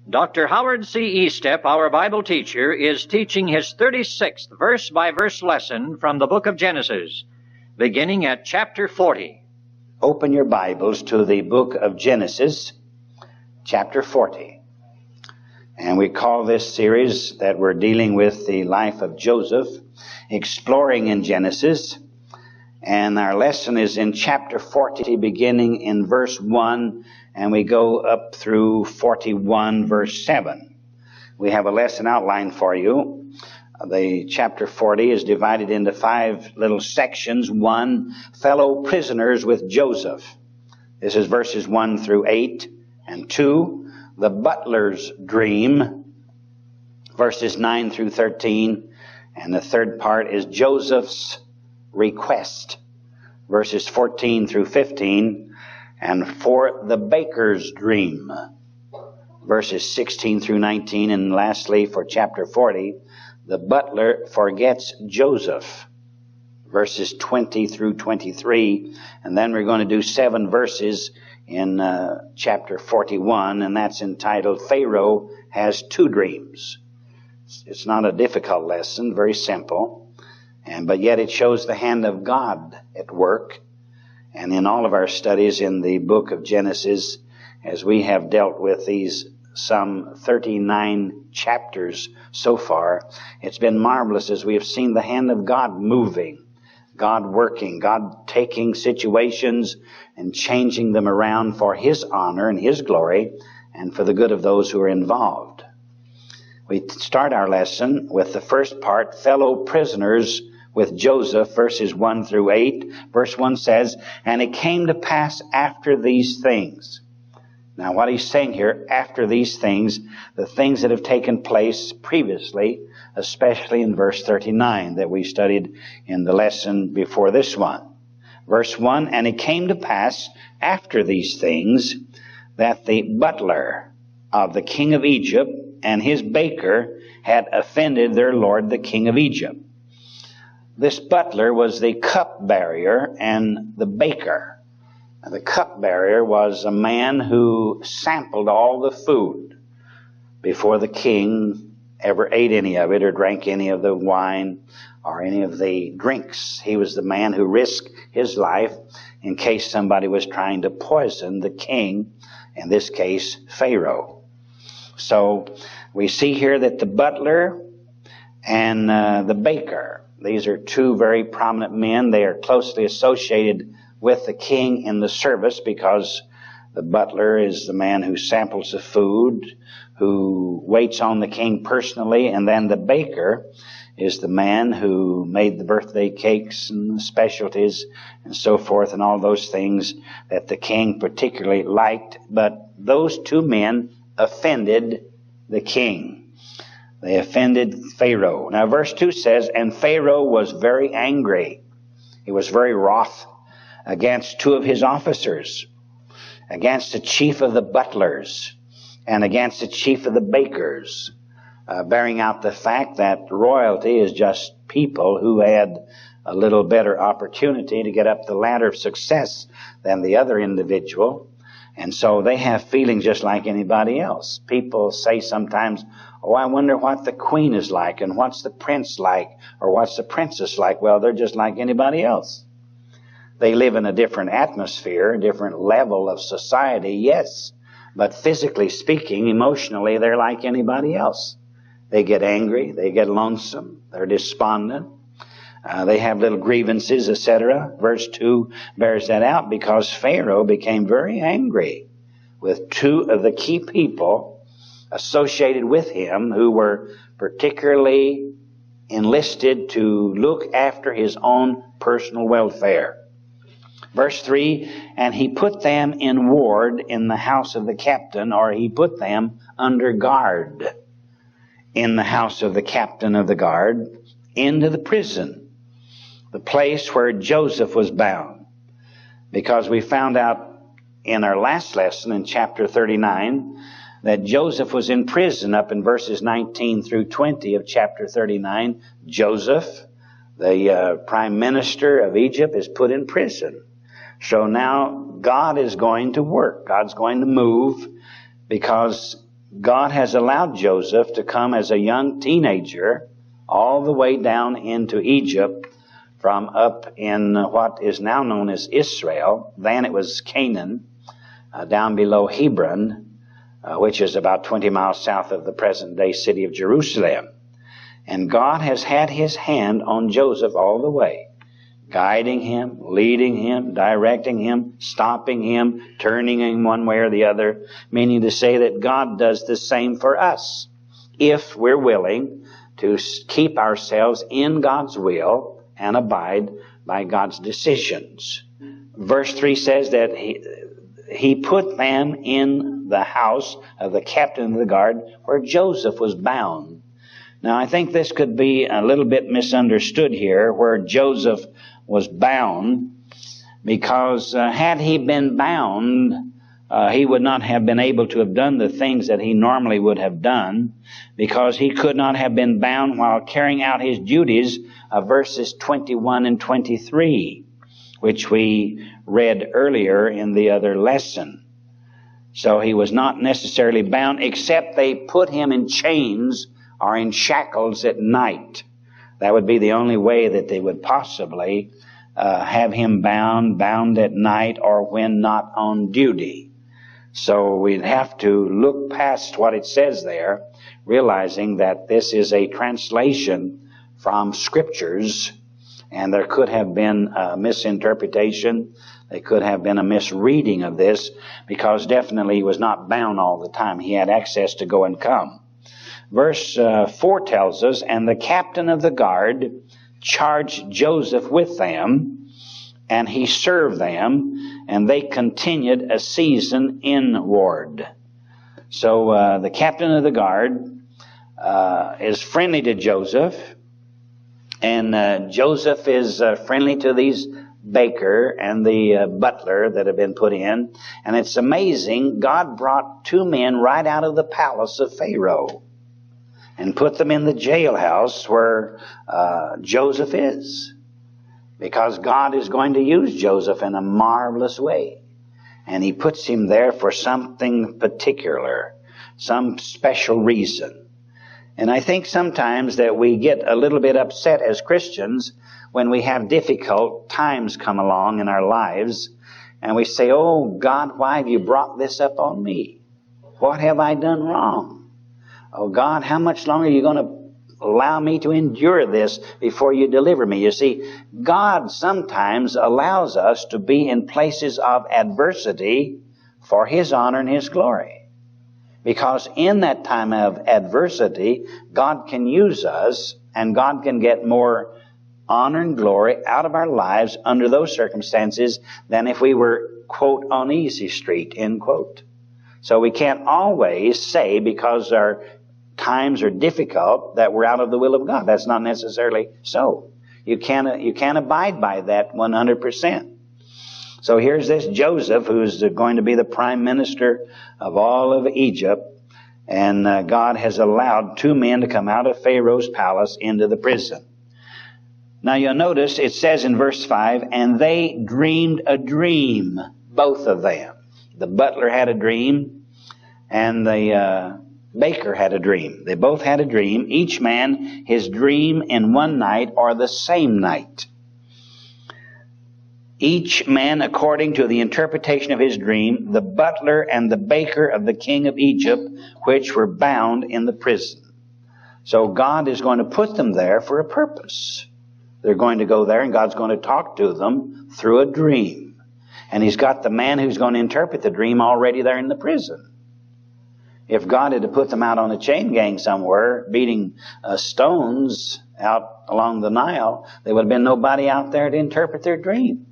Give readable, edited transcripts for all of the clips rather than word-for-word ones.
Dr. Howard C. Estep, our Bible teacher, is teaching his 36th verse-by-verse lesson from the book of Genesis, beginning at chapter 40. Open your Bibles to the book of Genesis, chapter 40. And we call this series that we're dealing with the life of Joseph, Exploring in Genesis. And our lesson is in chapter 40, beginning in verse 1, and we go up through 41, verse 7. We have a lesson outlined for you. The chapter 40 is divided into 5 little sections. 1, fellow prisoners with Joseph. This is verses 1 through 8. And 2, the butler's dream, verses 9 through 13. And the third part is Joseph's request, verses 14 through 15. And 4, the baker's dream, verses 16 through 19. And lastly, for chapter 40, the butler forgets Joseph, verses 20 through 23. And then we're going to do 7 verses in chapter 41, and that's entitled, Pharaoh Has 2 Dreams. It's not a difficult lesson, very simple, but yet it shows the hand of God at work. And in all of our studies in the book of Genesis, as we have dealt with these some 39 chapters so far, it's been marvelous as we have seen the hand of God moving, God working, God taking situations and changing them around for His honor and His glory and for the good of those who are involved. We start our lesson with the first part, fellow prisoners with Joseph, verses 1 through 8. Verse 1 says, and it came to pass after these things. Now what he's saying here, after these things, the things that have taken place previously, especially in verse 39 that we studied in the lesson before this one. Verse 1, and it came to pass after these things that the butler of the king of Egypt and his baker had offended their lord the king of Egypt. This butler was the cupbearer and the baker. The cupbearer was a man who sampled all the food before the king ever ate any of it or drank any of the wine or any of the drinks. He was the man who risked his life in case somebody was trying to poison the king, in this case, Pharaoh. So we see here that the butler and the baker, these are 2 very prominent men. They are closely associated with the king in the service because the butler is the man who samples the food, who waits on the king personally, and then the baker is the man who made the birthday cakes and the specialties and so forth and all those things that the king particularly liked. But those 2 men offended the king. They offended Pharaoh. Now verse 2 says, and Pharaoh was very angry. He was very wroth against 2 of his officers, against the chief of the butlers, and against the chief of the bakers, bearing out the fact that royalty is just people who had a little better opportunity to get up the ladder of success than the other individual. And so they have feelings just like anybody else. People say sometimes, oh, I wonder what the queen is like, and what's the prince like, or what's the princess like. Well, they're just like anybody else. They live in a different atmosphere, a different level of society, yes. But physically speaking, emotionally, they're like anybody else. They get angry, they get lonesome, they're despondent. They have little grievances, etc. Verse 2 bears that out because Pharaoh became very angry with 2 of the key people associated with him who were particularly enlisted to look after his own personal welfare. Verse 3, and he put them in ward in the house of the captain, or he put them under guard in the house of the captain of the guard, into the prison, the place where Joseph was bound. Because we found out in our last lesson in chapter 39 that Joseph was in prison up in verses 19 through 20 of chapter 39. Joseph, the prime minister of Egypt, is put in prison. So now God is going to work. God's going to move because God has allowed Joseph to come as a young teenager all the way down into Egypt from up in what is now known as Israel. Then it was Canaan, down below Hebron, which is about 20 miles south of the present-day city of Jerusalem. And God has had His hand on Joseph all the way, guiding him, leading him, directing him, stopping him, turning him one way or the other, meaning to say that God does the same for us if we're willing to keep ourselves in God's will and abide by God's decisions. Verse 3 says that he put them in the house of the captain of the guard where Joseph was bound. Now, I think this could be a little bit misunderstood here, where Joseph was bound, because had he been bound, he would not have been able to have done the things that he normally would have done, because he could not have been bound while carrying out his duties of verses 21 and 23, which we read earlier in the other lesson. So he was not necessarily bound, except they put him in chains or in shackles at night. That would be the only way that they would possibly have him bound at night or when not on duty. So we'd have to look past what it says there, realizing that this is a translation from Scriptures, and there could have been a misinterpretation. There could have been a misreading of this, because definitely he was not bound all the time. He had access to go and come. Verse 4 tells us, and the captain of the guard charged Joseph with them, and he served them, and they continued a season inward. So the captain of the guard is friendly to Joseph, and Joseph is friendly to these baker and the butler that have been put in. And it's amazing, God brought two men right out of the palace of Pharaoh and put them in the jailhouse where Joseph is, because God is going to use Joseph in a marvelous way. And He puts him there for something particular, some special reason. And I think sometimes that we get a little bit upset as Christians when we have difficult times come along in our lives, and we say, "Oh God, why have you brought this up on me? What have I done wrong? Oh God, how much longer are you going to allow me to endure this before you deliver me?" You see, God sometimes allows us to be in places of adversity for His honor and His glory. Because in that time of adversity, God can use us, and God can get more honor and glory out of our lives under those circumstances than if we were, quote, on easy street, end quote. So we can't always say, because our times are difficult, that we're out of the will of God. That's not necessarily so. You can't abide by that 100%. So here's this Joseph, who's going to be the prime minister of all of Egypt, and God has allowed two men to come out of Pharaoh's palace into the prison. Now you'll notice it says in verse 5, and they dreamed a dream, both of them. The butler had a dream, and the baker had a dream. They both had a dream, each man his dream in one night or the same night. Each man according to the interpretation of his dream, the butler and the baker of the king of Egypt, which were bound in the prison. So God is going to put them there for a purpose. They're going to go there, and God's going to talk to them through a dream. And He's got the man who's going to interpret the dream already there in the prison. If God had to put them out on a chain gang somewhere, beating stones out along the Nile, there would have been nobody out there to interpret their dream.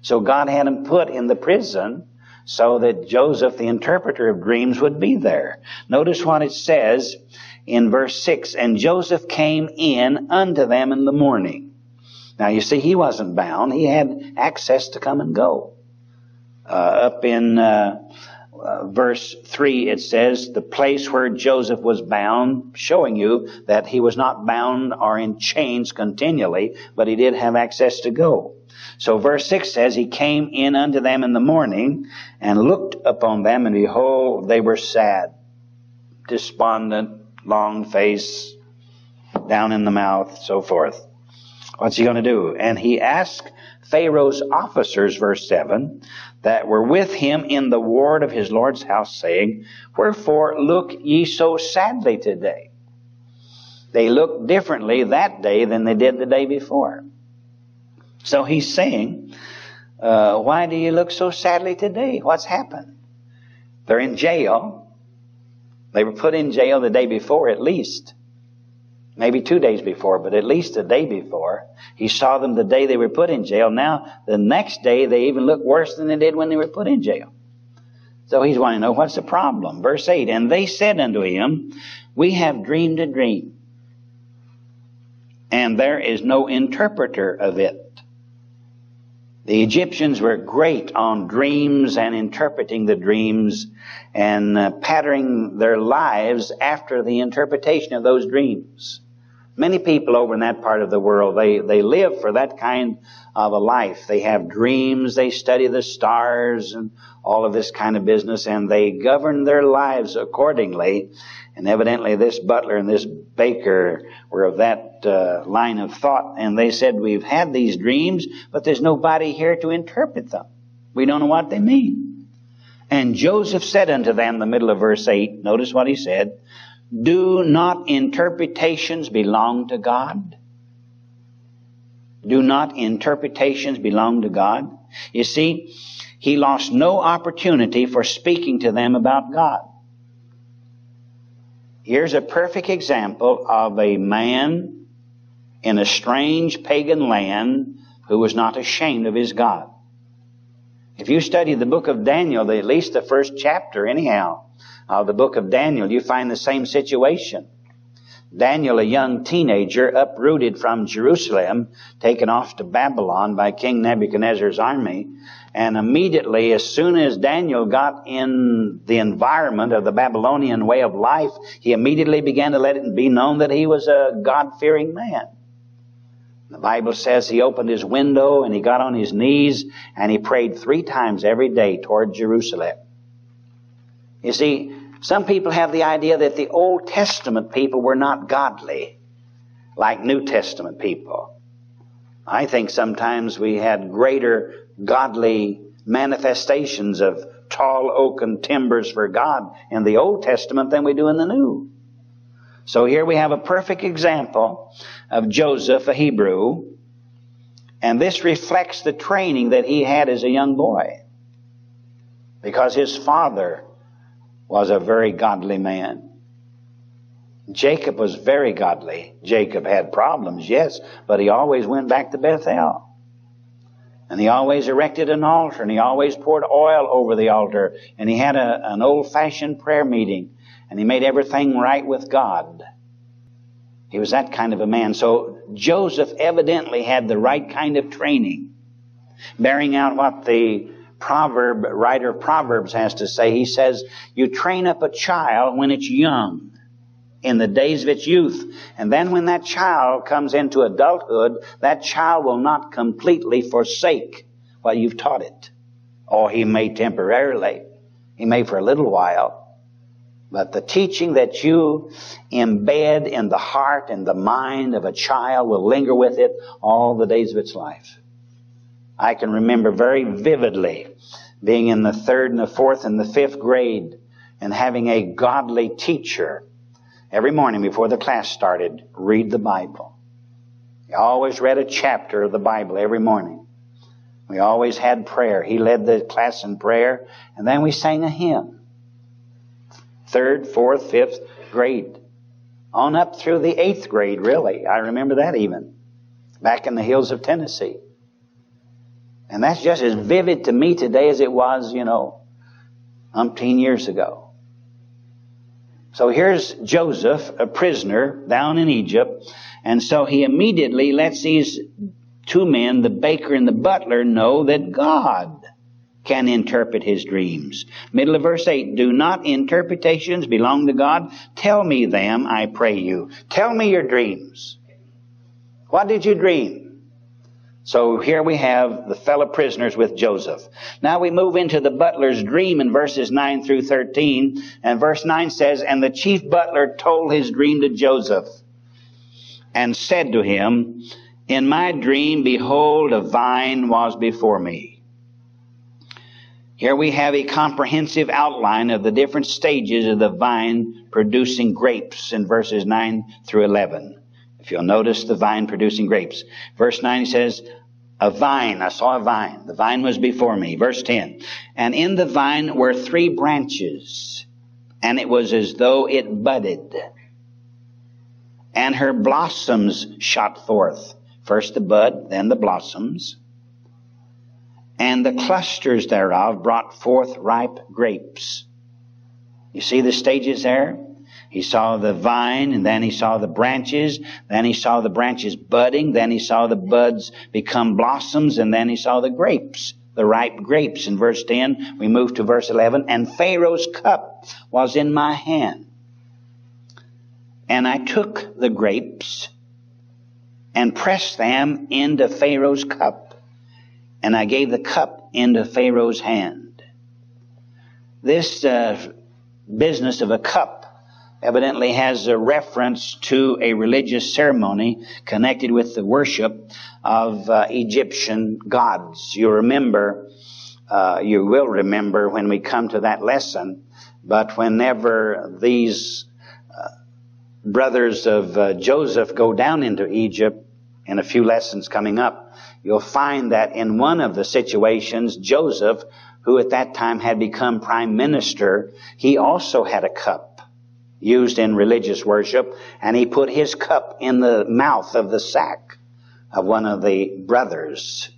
So God had them put in the prison so that Joseph, the interpreter of dreams, would be there. Notice what it says in verse 6, and Joseph came in unto them in the morning. Now you see, he wasn't bound. He had access to come and go. Up in verse 3 it says, the place where Joseph was bound, showing you that he was not bound or in chains continually, but he did have access to go. So verse 6 says, he came in unto them in the morning, and looked upon them, and behold, they were sad. despondent, long face, down in the mouth, so forth. What's he going to do? And he asked Pharaoh's officers, verse 7, that were with him in the ward of his Lord's house, saying, wherefore look ye so sadly today? They looked differently that day than they did the day before. So he's saying, why do you look so sadly today? What's happened? They're in jail. They were put in jail the day before at least. Maybe 2 days before, but at least a day before. He saw them the day they were put in jail. Now, the next day, they even look worse than they did when they were put in jail. So he's wanting to know, what's the problem? Verse 8, and they said unto him, we have dreamed a dream, and there is no interpreter of it. The Egyptians were great on dreams and interpreting the dreams and patterning their lives after the interpretation of those dreams. Many people over in that part of the world, they live for that kind of a life. They have dreams, they study the stars and all of this kind of business, and they govern their lives accordingly. And evidently this butler and this baker were of that line of thought. And they said, we've had these dreams, but there's nobody here to interpret them. We don't know what they mean. And Joseph said unto them, the middle of verse 8, notice what he said, do not interpretations belong to God? Do not interpretations belong to God? You see, he lost no opportunity for speaking to them about God. Here's a perfect example of a man in a strange pagan land who was not ashamed of his God. If you study the book of Daniel, at least the first chapter anyhow, of the book of Daniel, you find the same situation. Daniel, a young teenager, uprooted from Jerusalem, taken off to Babylon by King Nebuchadnezzar's army. And immediately, as soon as Daniel got in the environment of the Babylonian way of life, he immediately began to let it be known that he was a God-fearing man. The Bible says he opened his window and he got on his knees and he prayed 3 times every day toward Jerusalem. You see, some people have the idea that the Old Testament people were not godly, like New Testament people. I think sometimes we had greater godly manifestations of tall oaken timbers for God in the Old Testament than we do in the New. So here we have a perfect example of Joseph, a Hebrew, and this reflects the training that he had as a young boy, because his father was a very godly man. Jacob was very godly. Jacob had problems, yes, but he always went back to Bethel. And he always erected an altar, and he always poured oil over the altar, and he had an old-fashioned prayer meeting, and he made everything right with God. He was that kind of a man. So Joseph evidently had the right kind of training, bearing out what the writer of Proverbs has to say. He says, you train up a child when it's young, in the days of its youth. And then when that child comes into adulthood, that child will not completely forsake what you've taught it. Or he may temporarily. He may for a little while. But the teaching that you embed in the heart and the mind of a child will linger with it all the days of its life. I can remember very vividly being in the 3rd and the 4th and the 5th grade and having a godly teacher every morning before the class started read the Bible. He always read a chapter of the Bible every morning. We always had prayer. He led the class in prayer, and then we sang a hymn. 3rd, 4th, 5th grade. On up through the 8th grade, really. I remember that even. Back in the hills of Tennessee. And that's just as vivid to me today as it was, umpteen years ago. So here's Joseph, a prisoner down in Egypt. And so he immediately lets these 2 men, the baker and the butler, know that God can interpret his dreams. Middle of verse 8, do not interpretations belong to God? Tell me them, I pray you. Tell me your dreams. What did you dream? So here we have the fellow prisoners with Joseph. Now we move into the butler's dream in verses 9 through 13. And verse 9 says, "And the chief butler told his dream to Joseph, and said to him, In my dream, behold, a vine was before me." Here we have a comprehensive outline of the different stages of the vine producing grapes in verses 9 through 11. If you'll notice the vine producing grapes. Verse 9 says, a vine, I saw a vine. The vine was before me. Verse 10, "And in the vine were 3 branches, and it was as though it budded. And her blossoms shot forth." First the bud, then the blossoms. "And the clusters thereof brought forth ripe grapes." You see the stages there? He saw the vine, and then he saw the branches, then he saw the branches budding, then he saw the buds become blossoms, and then he saw the grapes, the ripe grapes. In verse 10, we move to verse 11, "And Pharaoh's cup was in my hand. And I took the grapes and pressed them into Pharaoh's cup, and I gave the cup into Pharaoh's hand." This business of a cup evidently has a reference to a religious ceremony connected with the worship of Egyptian gods. You will remember when we come to that lesson, but whenever these brothers of Joseph go down into Egypt, in a few lessons coming up, you'll find that in one of the situations, Joseph, who at that time had become prime minister, he also had a cup used in religious worship, and he put his cup in the mouth of the sack of one of the brothers.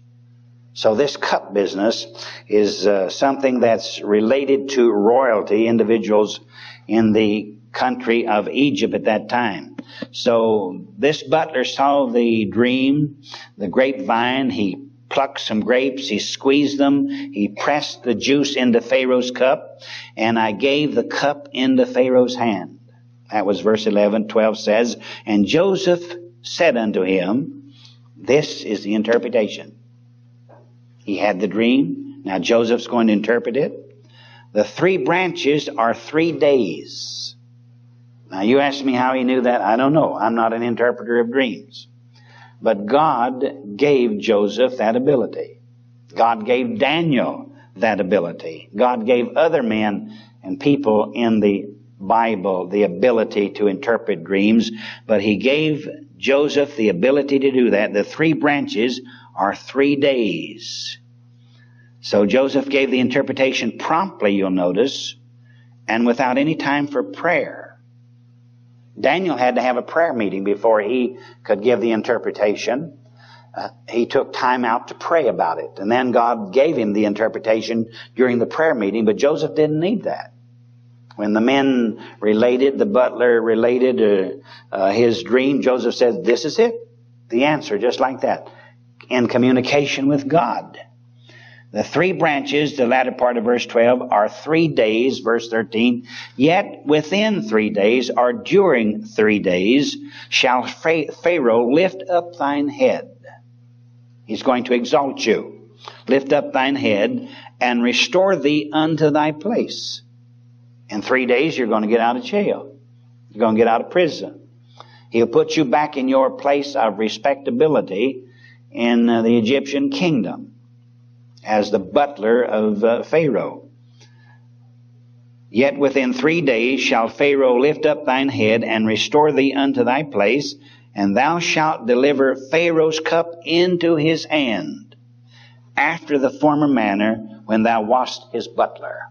So this cup business is something that's related to royalty, individuals in the country of Egypt at that time. So this butler saw the dream, the grapevine. He plucked some grapes, he squeezed them, he pressed the juice into Pharaoh's cup, and I gave the cup into Pharaoh's hand. That was verse 11. 12 says, "And Joseph said unto him," this is the interpretation. He had the dream. Now Joseph's going to interpret it. "The 3 branches are 3 days." Now you ask me how he knew that. I don't know. I'm not an interpreter of dreams. But God gave Joseph that ability. God gave Daniel that ability. God gave other men and people in the Bible the ability to interpret dreams. But he gave Joseph the ability to do that. The 3 branches are 3 days. So Joseph gave the interpretation promptly, you'll notice, and without any time for prayer. Daniel had to have a prayer meeting before he could give the interpretation. He took time out to pray about it. And then God gave him the interpretation during the prayer meeting, but Joseph didn't need that. When the men related, the butler related his dream, Joseph said, "This is it." The answer, just like that. In communication with God. The 3 branches, the latter part of verse 12, are 3 days, verse 13. "Yet within 3 days, or during 3 days, shall Pharaoh lift up thine head." He's going to exalt you. "Lift up thine head, and restore thee unto thy place." In 3 days, you're going to get out of jail. You're going to get out of prison. He'll put you back in your place of respectability in the Egyptian kingdom as the butler of Pharaoh. "Yet within 3 days shall Pharaoh lift up thine head and restore thee unto thy place, and thou shalt deliver Pharaoh's cup into his hand, after the former manner when thou wast his butler."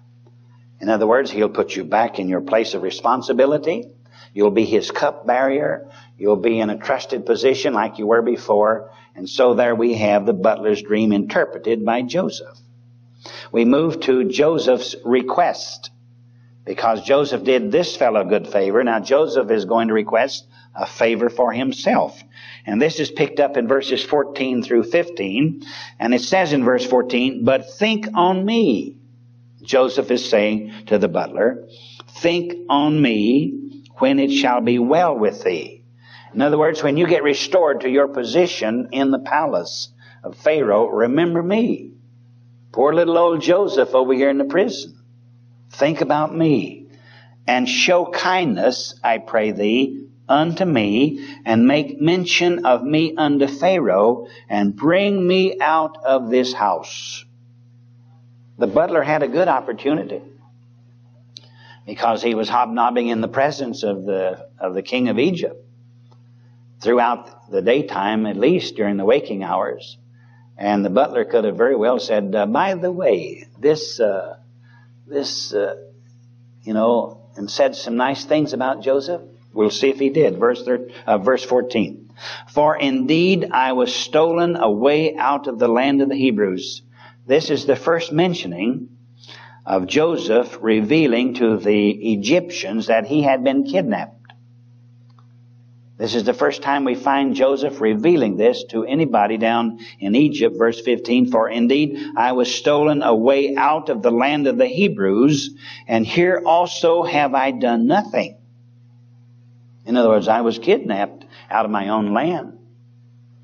In other words, he'll put you back in your place of responsibility. You'll be his cup bearer. You'll be in a trusted position like you were before. And so there we have the butler's dream interpreted by Joseph. We move to Joseph's request, because Joseph did this fellow a good favor. Now Joseph is going to request a favor for himself. And this is picked up in verses 14 through 15. And it says in verse 14, "But think on me." Joseph is saying to the butler, "Think on me when it shall be well with thee." In other words, when you get restored to your position in the palace of Pharaoh, remember me. Poor little old Joseph over here in the prison. Think about me. And show kindness, I pray thee, unto me, and make mention of me unto Pharaoh, and bring me out of this house. The butler had a good opportunity, because he was hobnobbing in the presence of the king of Egypt throughout the daytime, at least during the waking hours. And the butler could have very well said, by the way, and said some nice things about Joseph. We'll see if he did. Verse 14. For indeed I was stolen away out of the land of the Hebrews. This is the first mentioning of Joseph revealing to the Egyptians that he had been kidnapped. This is the first time we find Joseph revealing this to anybody down in Egypt. Verse 15, for indeed I was stolen away out of the land of the Hebrews, and here also have I done nothing. In other words, I was kidnapped out of my own land,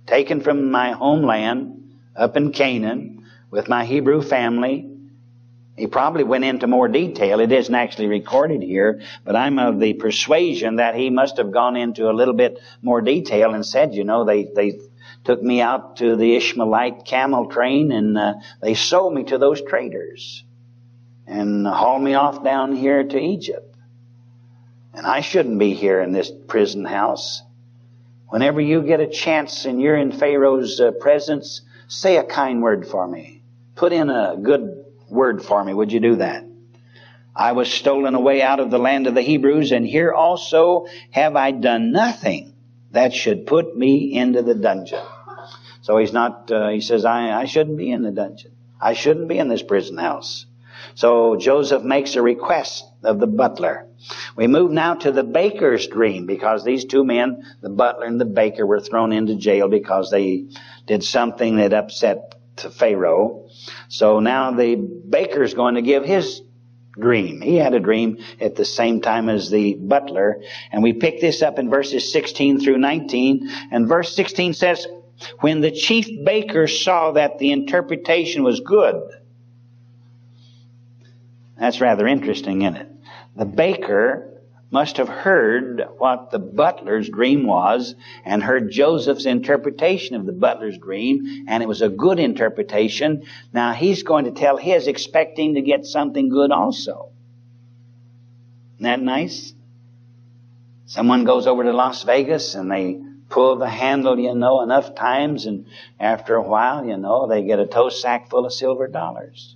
taken from my homeland up in Canaan with my Hebrew family. He probably went into more detail. It isn't actually recorded here, but I'm of the persuasion that he must have gone into a little bit more detail and said, they took me out to the Ishmaelite camel train, and they sold me to those traders and hauled me off down here to Egypt. And I shouldn't be here in this prison house. Whenever you get a chance and you're in Pharaoh's presence, say a kind word for me. Put in a good word for me. Would you do that? I was stolen away out of the land of the Hebrews, and here also have I done nothing that should put me into the dungeon. So he says, I shouldn't be in the dungeon. I shouldn't be in this prison house. So Joseph makes a request of the butler. We move now to the baker's dream, because these two men, the butler and the baker, were thrown into jail because they did something that upset to Pharaoh. So now the baker's going to give his dream. He had a dream at the same time as the butler. And we pick this up in verses 16 through 19. And verse 16 says, when the chief baker saw that the interpretation was good. That's rather interesting, isn't it? The baker must have heard what the butler's dream was and heard Joseph's interpretation of the butler's dream, and it was a good interpretation. Now he's going to tell his, expecting to get something good also. Isn't that nice? Someone goes over to Las Vegas and they pull the handle, enough times, and after a while, they get a toast sack full of silver dollars.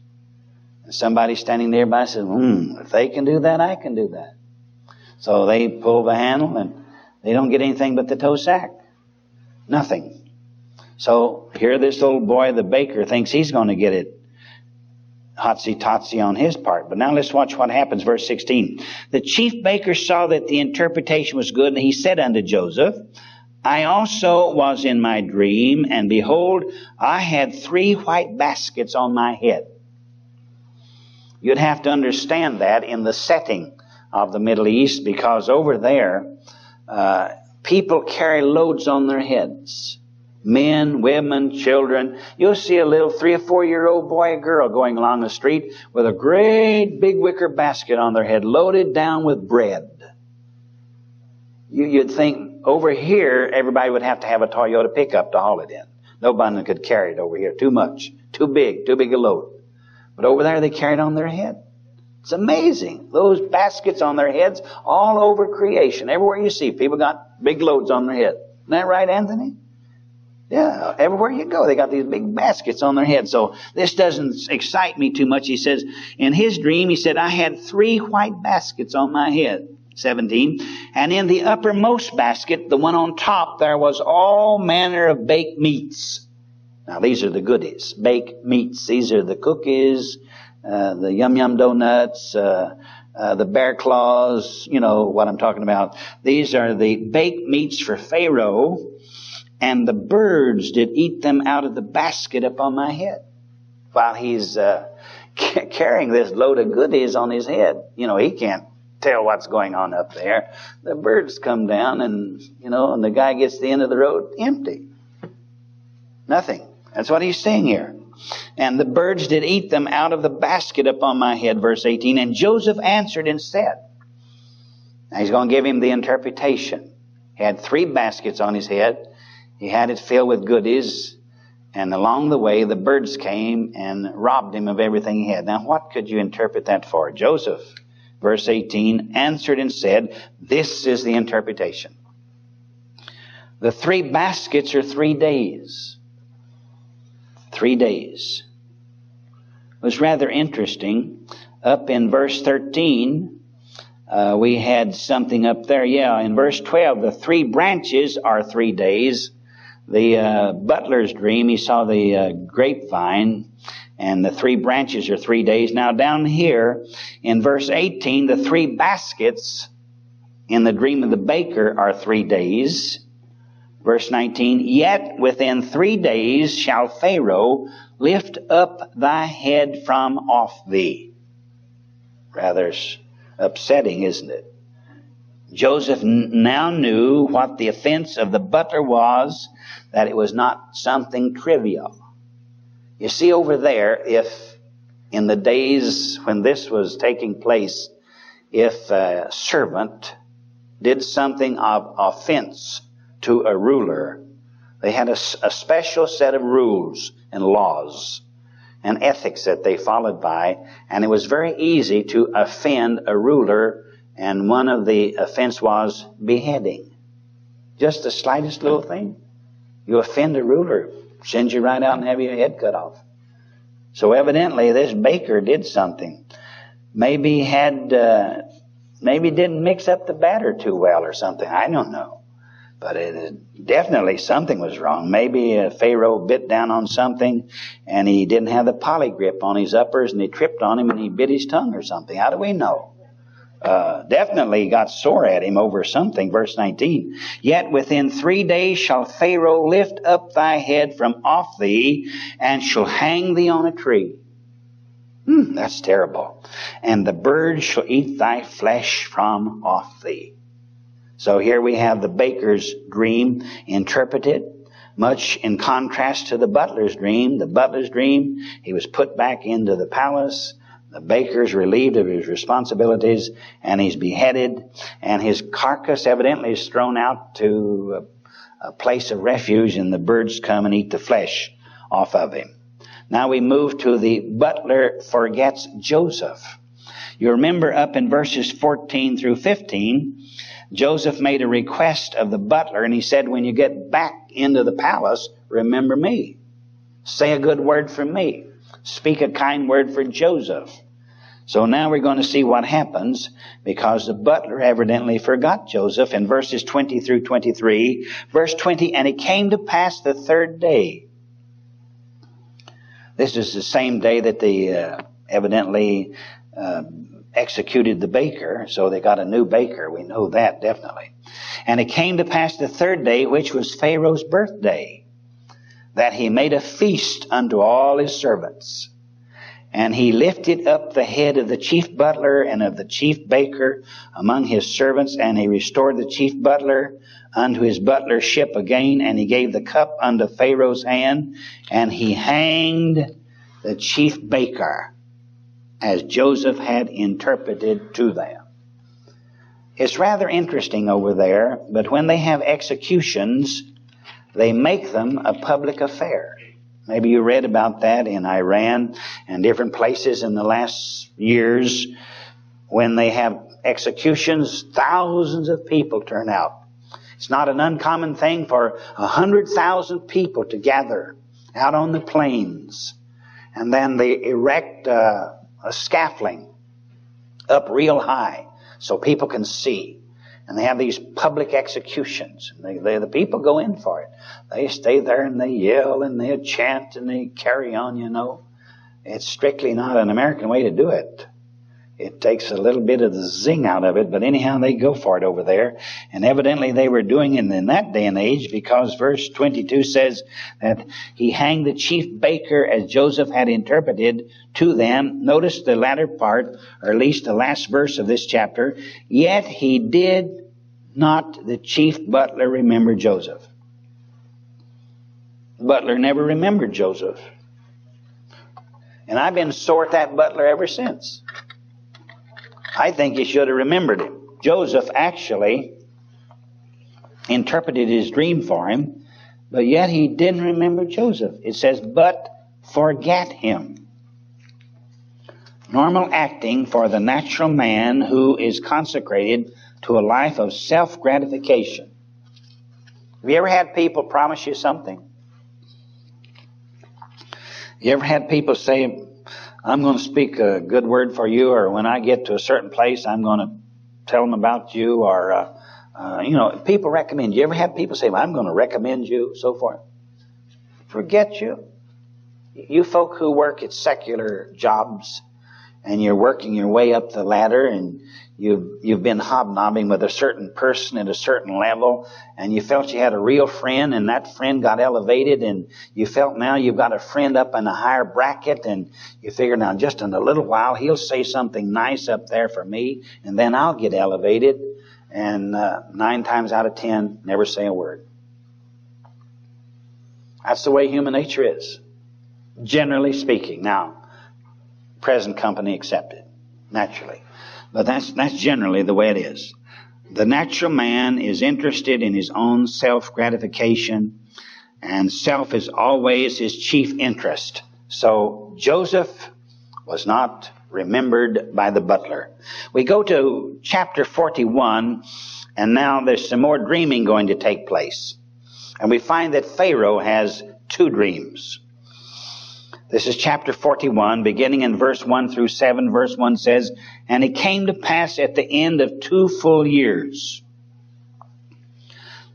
And somebody standing nearby says, if they can do that, I can do that. So they pull the handle and they don't get anything but the toe sack. Nothing. So here this little boy, the baker, thinks he's going to get it hotsy-totsy on his part. But now let's watch what happens. Verse 16. The chief baker saw that the interpretation was good, and he said unto Joseph, I also was in my dream, and behold, I had 3 white baskets on my head. You'd have to understand that in the setting of the Middle East, because over there, people carry loads on their heads. Men, women, children. You'll see a little 3 or 4 year old boy or girl going along the street with a great big wicker basket on their head, loaded down with bread. You'd think over here, everybody would have to have a Toyota pickup to haul it in. Nobody could carry it over here. Too much. Too big a load. But over there, they carry it on their head. It's amazing. Those baskets on their heads all over creation. Everywhere you see, people got big loads on their head. Isn't that right, Anthony? Yeah, everywhere you go, they got these big baskets on their head. So this doesn't excite me too much. He says, in his dream, he said, I had 3 white baskets on my head. 17. And in the uppermost basket, the one on top, there was all manner of baked meats. Now, these are the goodies, baked meats. These are the cookies, the yum-yum donuts, the bear claws, what I'm talking about. These are the baked meats for Pharaoh, and the birds did eat them out of the basket upon my head. While he's carrying this load of goodies on his head. He can't tell what's going on up there. The birds come down and the guy gets to the end of the road empty. Nothing. That's what he's saying here. And the birds did eat them out of the basket upon my head, verse 18. And Joseph answered and said, now he's going to give him the interpretation. He had 3 baskets on his head. He had it filled with goodies. And along the way, the birds came and robbed him of everything he had. Now, what could you interpret that for? Joseph, verse 18, answered and said, this is the interpretation. The 3 baskets are 3 days. 3 days. It was rather interesting. Up in verse 13, we had something up there. Yeah, in verse 12, the 3 branches are 3 days. The butler's dream, he saw the grapevine, and the 3 branches are 3 days. Now down here in verse 18, the 3 baskets in the dream of the baker are 3 days. Verse 19, yet within 3 days shall Pharaoh lift up thy head from off thee. Rather upsetting, isn't it? Joseph now knew what the offense of the butler was, that it was not something trivial. You see over there, if in the days when this was taking place, if a servant did something of offense to a ruler, they had a special set of rules and laws and ethics that they followed by, and it was very easy to offend a ruler, and one of the offense was beheading. Just the slightest little thing. You offend a ruler, sends you right out and have your head cut off. So evidently this baker did something. Maybe didn't mix up the batter too well or something. I don't know. But definitely something was wrong. Maybe Pharaoh bit down on something and he didn't have the poly grip on his uppers and he tripped on him and he bit his tongue or something. How do we know? Definitely got sore at him over something. Verse 19. Yet within 3 days shall Pharaoh lift up thy head from off thee and shall hang thee on a tree. That's terrible. And the birds shall eat thy flesh from off thee. So here we have the baker's dream interpreted, much in contrast to the butler's dream. The butler's dream, he was put back into the palace. The baker's relieved of his responsibilities, and he's beheaded, and his carcass evidently is thrown out to a place of refuge, and the birds come and eat the flesh off of him. Now we move to the butler forgets Joseph. You remember up in verses 14 through 15, Joseph made a request of the butler, and he said, when you get back into the palace, remember me. Say a good word for me. Speak a kind word for Joseph. So now we're going to see what happens, because the butler evidently forgot Joseph in verses 20 through 23. Verse 20, and it came to pass the 3rd day. This is the same day that they evidently executed the baker, so they got a new baker. We know that definitely. And it came to pass the 3rd day, which was Pharaoh's birthday, that he made a feast unto all his servants. And he lifted up the head of the chief butler and of the chief baker among his servants, and he restored the chief butler unto his butlership again, and he gave the cup unto Pharaoh's hand, and he hanged the chief baker, as Joseph had interpreted to them. It's rather interesting over there, but when they have executions, they make them a public affair. Maybe you read about that in Iran and different places in the last years. When they have executions, thousands of people turn out. It's not an uncommon thing for 100,000 people to gather out on the plains. And then they erect a scaffolding up real high so people can see. And they have these public executions. And the people go in for it. They stay there and they yell and they chant and they carry on, you know. It's strictly not an American way to do it. It takes a little bit of the zing out of it, but anyhow, they go for it over there. And evidently they were doing it in that day and age, because verse 22 says that he hanged the chief baker as Joseph had interpreted to them. Notice the latter part, or at least the last verse of this chapter. Yet he did not, the chief butler, remember Joseph. The butler never remembered Joseph. And I've been sore at that butler ever since. I think he should have remembered him. Joseph actually interpreted his dream for him, but yet he didn't remember Joseph. It says, but forget him. Normal acting for the natural man who is consecrated to a life of self-gratification. Have you ever had people promise you something? You ever had people say, I'm going to speak a good word for you, or when I get to a certain place, I'm going to tell them about you, or, people recommend you. You ever had people say, well, I'm going to recommend you, so forth? Forget you. You folk who work at secular jobs, and you're working your way up the ladder, and you've been hobnobbing with a certain person at a certain level, and you felt you had a real friend, and that friend got elevated, and you felt now you've got a friend up in a higher bracket, and you figure now just in a little while he'll say something nice up there for me, and then I'll get elevated, and 9 times out of 10, never say a word. That's the way human nature is, generally speaking. Now, present company accepted, naturally. But that's generally the way it is. The natural man is interested in his own self-gratification, and self is always his chief interest. So Joseph was not remembered by the butler. We go to chapter 41, and now there's some more dreaming going to take place. And we find that Pharaoh has 2 dreams. This is chapter 41, beginning in verse 1 through 7. Verse 1 says, and it came to pass at the end of 2 full years.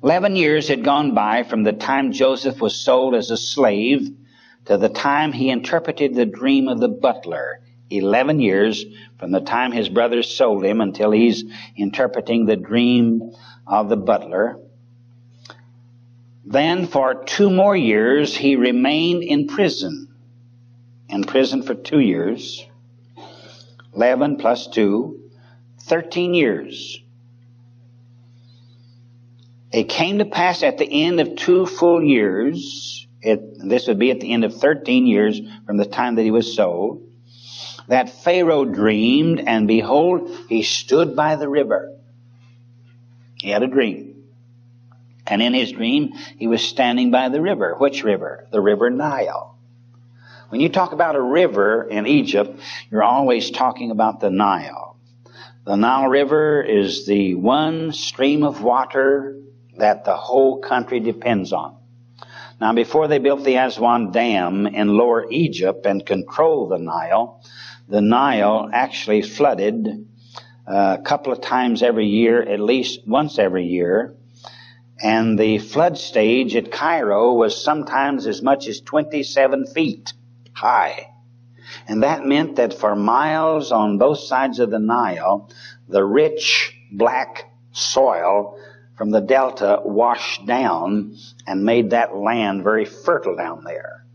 11 years had gone by from the time Joseph was sold as a slave to the time he interpreted the dream of the butler. 11 years from the time his brothers sold him until he's interpreting the dream of the butler. Then for 2 more years he remained in prison. In prison for 2 years. 11 plus 2, 13 years. It came to pass at the end of 2 full years, this would be at the end of 13 years from the time that he was sold, that Pharaoh dreamed, and behold, he stood by the river. He had a dream. And in his dream, he was standing by the river. Which river? The river Nile. When you talk about a river in Egypt, you're always talking about the Nile. The Nile River is the one stream of water that the whole country depends on. Now, before they built the Aswan Dam in Lower Egypt and controlled the Nile actually flooded a couple of times every year, at least once every year. And the flood stage at Cairo was sometimes as much as 27 feet high. And that meant that for miles on both sides of the Nile, the rich black soil from the delta washed down and made that land very fertile down there.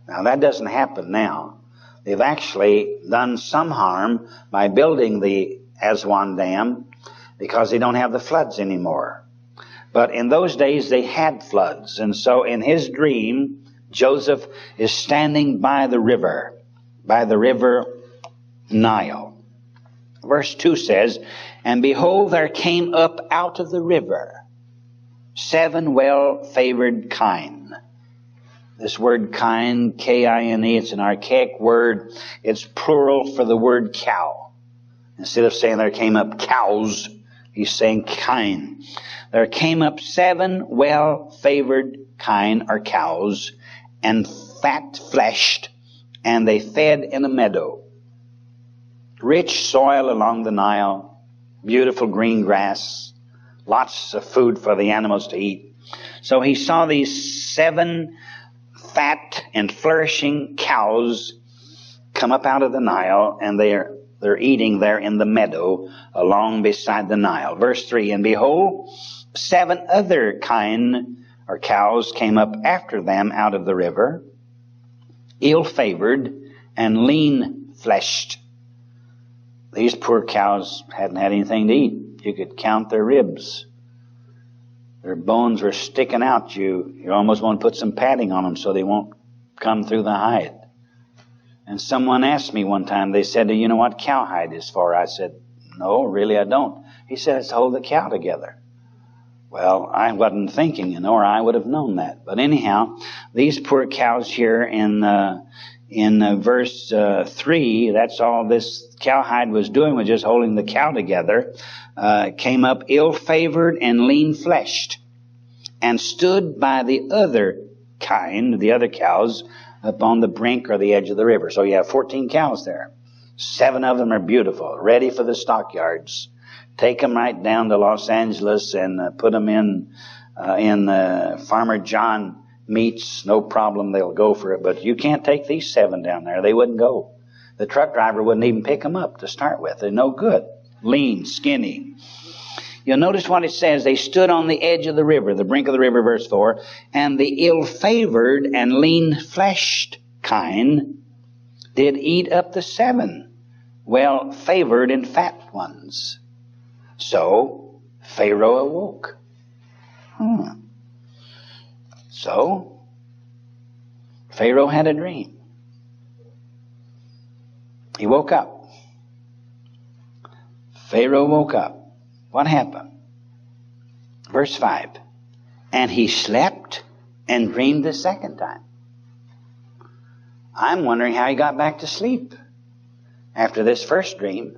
Now that doesn't happen now. They've actually done some harm by building the Aswan Dam because they don't have the floods anymore. But in those days they had floods. And so in his dream, Joseph is standing by the river Nile. Verse 2 says, and behold, there came up out of the river 7 well-favored kine. This word kine, K-I-N-E, it's an archaic word. It's plural for the word cow. Instead of saying there came up cows, he's saying kine. There came up 7 well-favored kine, or cows, and fat-fleshed, and they fed in a meadow. Rich soil along the Nile, beautiful green grass, lots of food for the animals to eat. So he saw these 7 fat and flourishing cows come up out of the Nile, and they're eating there in the meadow along beside the Nile. Verse 3, and behold, 7 other kine or cows came up after them out of the river, ill-favored and lean-fleshed. These poor cows hadn't had anything to eat. You could count their ribs. Their bones were sticking out. You almost want to put some padding on them so they won't come through the hide. And someone asked me one time, they said, "Do you know what cowhide is for?" I said, "No, really I don't." He said, "It's to hold the cow together." Well, I wasn't thinking, or I would have known that. But anyhow, these poor cows here in verse 3, that's all this cowhide was doing, was just holding the cow together, came up ill-favored and lean-fleshed, and stood by the other kind, the other cows, upon the brink or the edge of the river. So you have 14 cows there. 7 of them are beautiful, ready for the stockyards. Take them right down to Los Angeles and put them in Farmer John Meats. No problem, they'll go for it. But you can't take these 7 down there. They wouldn't go. The truck driver wouldn't even pick them up to start with. They're no good. Lean, skinny. You'll notice what it says. They stood on the edge of the river, the brink of the river, verse 4. And the ill-favored and lean-fleshed kind did eat up the 7 well-favored and fat ones. So Pharaoh awoke. So Pharaoh had a dream. He woke up. Pharaoh woke up. What happened? Verse 5. And he slept and dreamed the second time. I'm wondering how he got back to sleep after this first dream.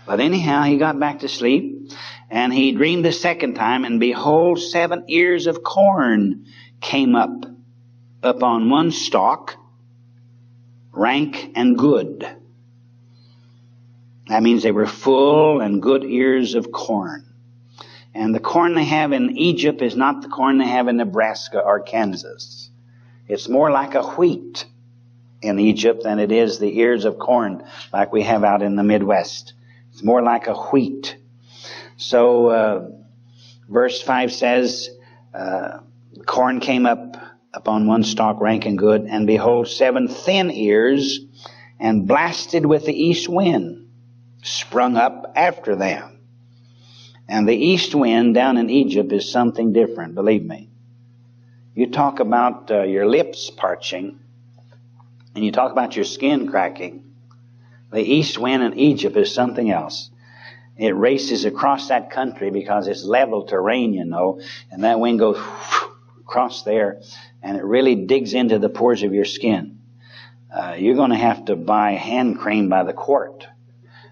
But anyhow, he got back to sleep, and he dreamed the second time, and behold, 7 ears of corn came up on one stalk, rank and good. That means they were full and good ears of corn. And the corn they have in Egypt is not the corn they have in Nebraska or Kansas. It's more like a wheat in Egypt than it is the ears of corn like we have out in the Midwest. It's more like a wheat. So verse 5 says, corn came up upon one stalk, rank and good, and behold, 7 thin ears, and blasted with the east wind, sprung up after them. And the east wind down in Egypt is something different, believe me. You talk about your lips parching, and you talk about your skin cracking. The east wind in Egypt is something else. It races across that country because it's level terrain, you know, and that wind goes across there, and it really digs into the pores of your skin. You're going to have to buy hand cream by the quart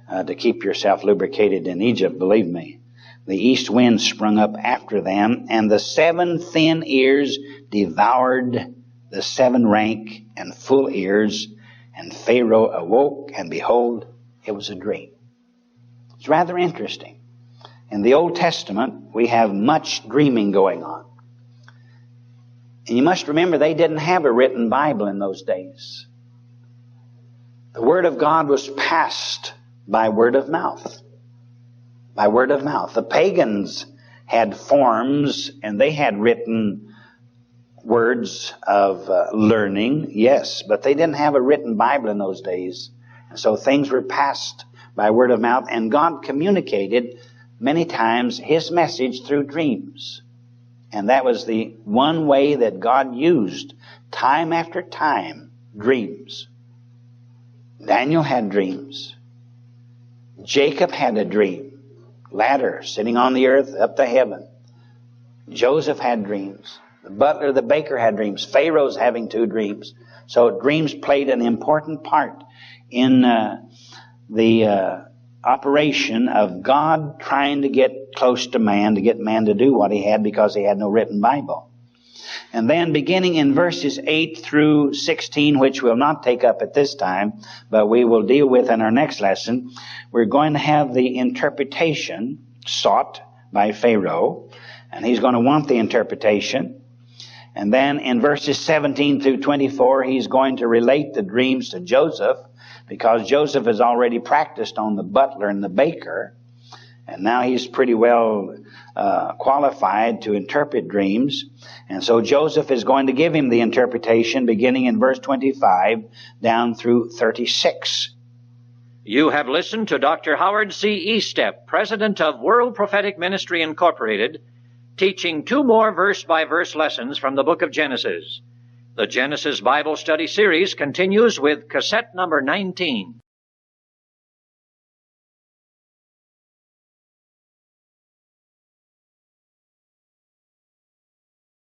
to keep yourself lubricated in Egypt, believe me. The east wind sprung up after them, and the 7 thin ears devoured the 7 rank and full ears. And Pharaoh awoke, and behold, it was a dream. It's rather interesting. In the Old Testament, we have much dreaming going on. And you must remember, they didn't have a written Bible in those days. The Word of God was passed by word of mouth. By word of mouth. The pagans had forms, and they had written words of learning, yes, but they didn't have a written Bible in those days. And so things were passed by word of mouth, and God communicated many times His message through dreams. And that was the one way that God used time after time, dreams. Daniel had dreams. Jacob had a dream. Ladder sitting on the earth up to heaven. Joseph had dreams. The butler, the baker had dreams. Pharaoh's having 2 dreams. So dreams played an important part in the operation of God trying to get close to man, to get man to do what he had because he had no written Bible. And then beginning in verses 8 through 16, which we'll not take up at this time, but we will deal with in our next lesson, we're going to have the interpretation sought by Pharaoh, and he's going to want the interpretation. And then in verses 17 through 24, he's going to relate the dreams to Joseph, because Joseph has already practiced on the butler and the baker, and now he's pretty well qualified to interpret dreams. And so Joseph is going to give him the interpretation beginning in verse 25 down through 36. You have listened to Dr. Howard C. Estep, President of World Prophetic Ministry Incorporated, teaching 2 more verse-by-verse lessons from the book of Genesis. The Genesis Bible Study Series continues with cassette number 19.